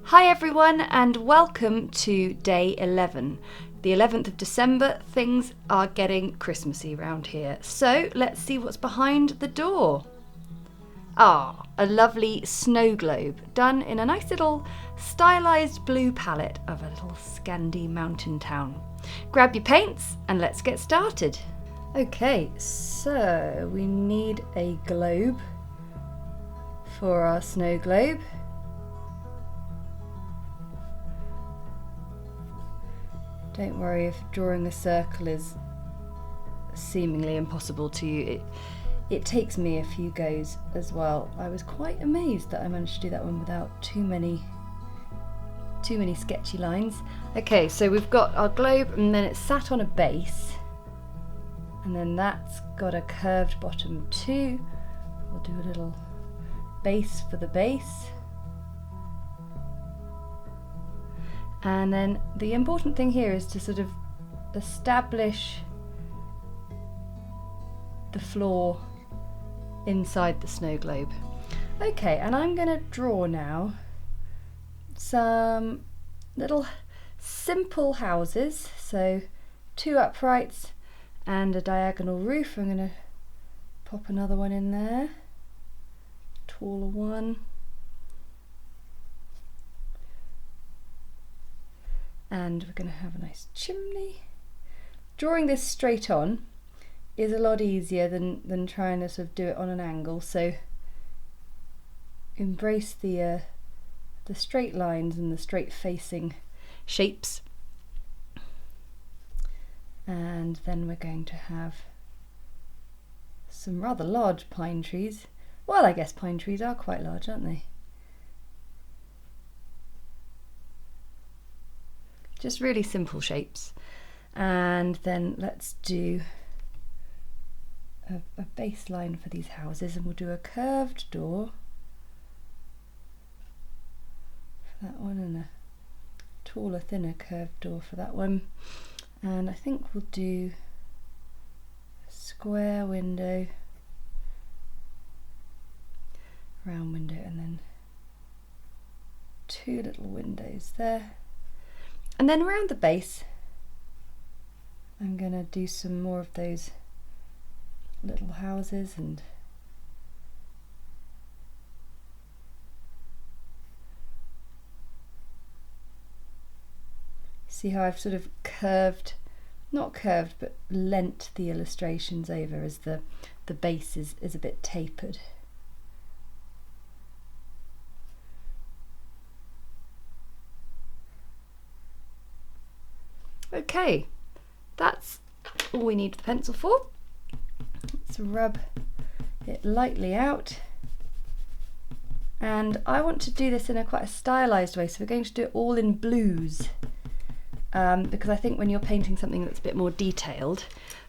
Hi everyone and welcome to day 11. The 11th of December, things are getting Christmassy around here. So let's see what's behind the door. Ah, a lovely snow globe done in a nice little stylised blue palette of a little Scandi mountain town. Grab your paints and let's get started. Okay, so we need a globe for our snow globe. Don't worry if drawing a circle is seemingly impossible to you. It takes me a few goes as well. I was quite amazed that I managed to do that one without too many sketchy lines. Okay, so we've got our globe and then it's sat on a base. And then that's got a curved bottom too. We'll do a little base for the base. And then the important thing here is to sort of establish the floor inside the snow globe. Okay, and I'm going to draw now some little simple houses. So 2 uprights and a diagonal roof. I'm going to pop another one in there, taller one. And we're going to have a nice chimney. Drawing this straight on is a lot easier than trying to sort of do it on an angle, so embrace the straight lines and the straight facing shapes. And then we're going to have some rather large pine trees. Well, I guess pine trees are quite large, aren't they? Just really simple shapes. And then let's do a baseline for these houses, and we'll do a curved door for that one and a taller, thinner curved door for that one. And I think we'll do a square window, round window, and then 2 little windows there. And then around the base, I'm going to do some more of those little houses, and see how I've sort of not curved, but lent the illustrations over as the base is a bit tapered. Okay, that's all we need the pencil for. Let's rub it lightly out. And I want to do this in quite a stylised way, so we're going to do it all in blues. Because I think when you're painting something that's a bit more detailed,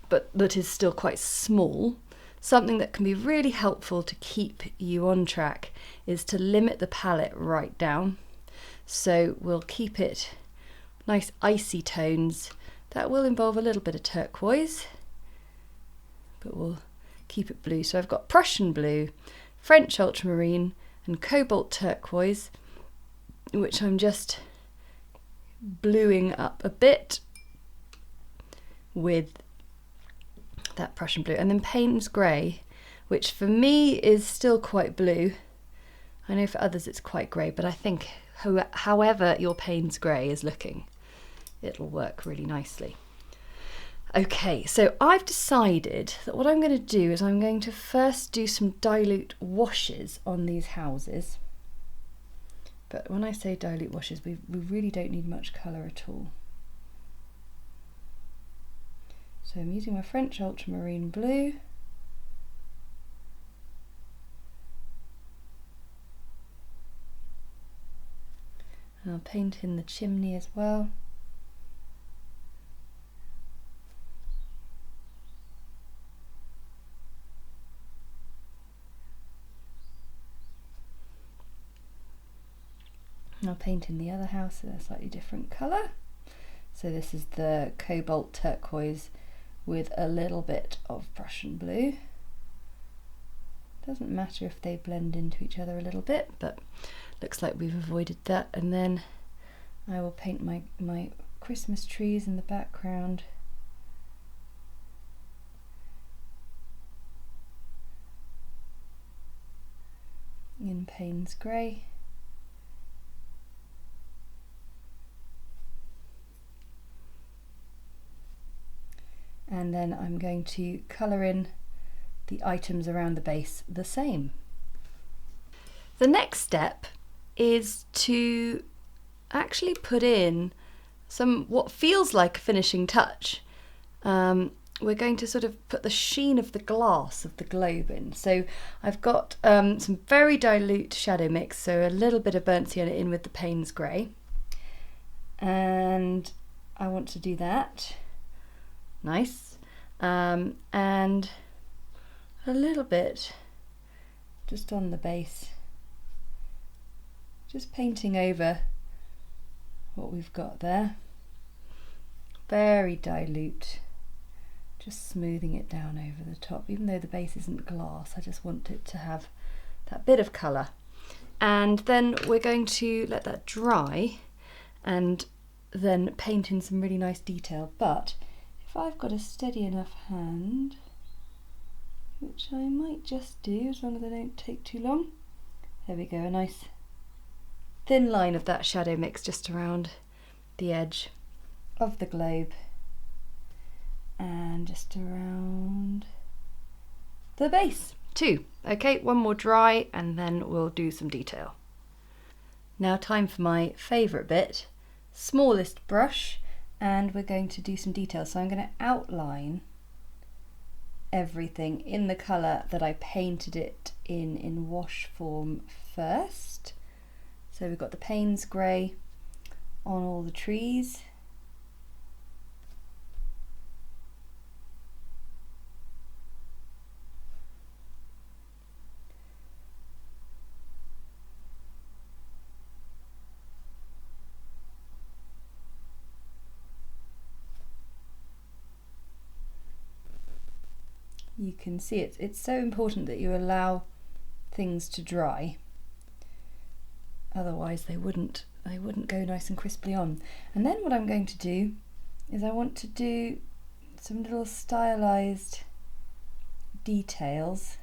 but that is still quite small, something that can be really helpful to keep you on track is to limit the palette right down. So we'll keep it nice icy tones. That will involve a little bit of turquoise, but we'll keep it blue. So I've got Prussian blue, French ultramarine and cobalt turquoise, which I'm just bluing up a bit with that Prussian blue. And then Payne's Grey, which for me is still quite blue. I know for others it's quite grey, but I think however your Payne's Grey is looking, it'll work really nicely. Okay, so I've decided that what I'm going to do is I'm going to first do some dilute washes on these houses. But when I say dilute washes, we really don't need much colour at all. So I'm using my French ultramarine blue. And I'll paint in the chimney as well. And I'll paint in the other house in a slightly different colour. So this is the Cobalt Turquoise with a little bit of Prussian blue. Doesn't matter if they blend into each other a little bit, but looks like we've avoided that. And then I will paint my Christmas trees in the background. In Payne's Grey. And then I'm going to colour in the items around the base the same. The next step is to actually put in some what feels like a finishing touch. We're going to sort of put the sheen of the glass of the globe in. So I've got some very dilute shadow mix, so a little bit of burnt sienna in with the Payne's Grey. And I want to do that. Nice. And a little bit just on the base. Just painting over what we've got there. Very dilute. Just smoothing it down over the top. Even though the base isn't glass, I just want it to have that bit of colour. And then we're going to let that dry and then paint in some really nice detail. But if I've got a steady enough hand, which I might just do as long as I don't take too long. There we go, a nice thin line of that shadow mix just around the edge of the globe. And just around the base too. Okay, one more dry and then we'll do some detail. Now time for my favourite bit, smallest brush, and we're going to do some detail. So I'm going to outline everything in the colour that I painted it in wash form first. So we've got the Payne's Grey on all the trees. You can see it's so important that you allow things to dry, otherwise they wouldn't go nice and crisply on. And then what I'm going to do is I want to do some little stylized details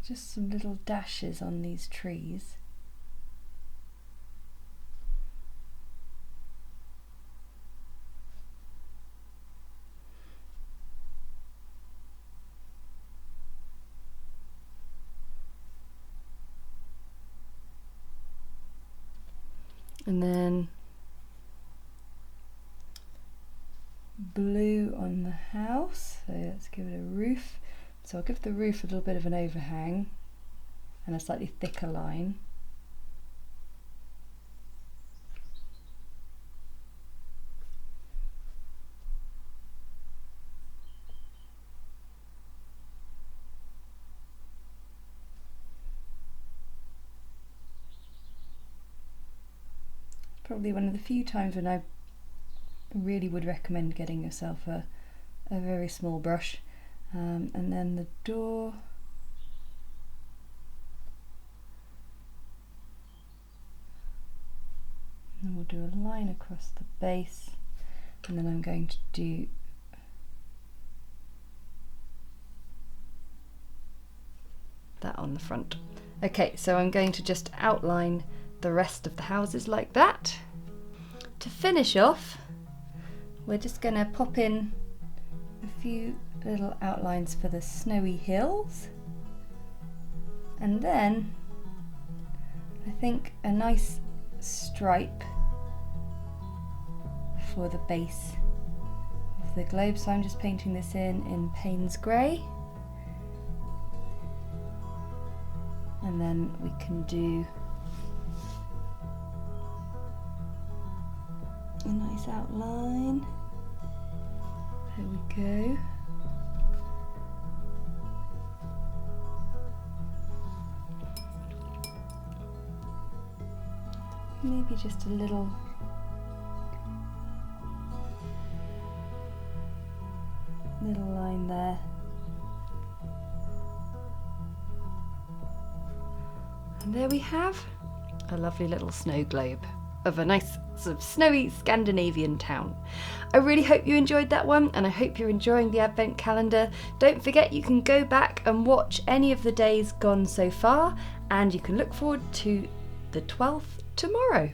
just some little dashes on these trees. And then blue on the house, so let's give it a roof. So I'll give the roof a little bit of an overhang and a slightly thicker line. Probably one of the few times when I really would recommend getting yourself a very small brush. And then the door, and we'll do a line across the base, and then I'm going to do that on the front. Okay, so I'm going to just outline the rest of the houses like that. To finish off, we're just going to pop in a few little outlines for the snowy hills, and then I think a nice stripe for the base of the globe. So I'm just painting this in Payne's Grey, and then we can do a nice outline. There we go. maybe just a little line there. And there we have a lovely little snow globe of a nice sort of snowy Scandinavian town. I really hope you enjoyed that one, and I hope you're enjoying the advent calendar. Don't forget you can go back and watch any of the days gone so far, and you can look forward to the 12th tomorrow.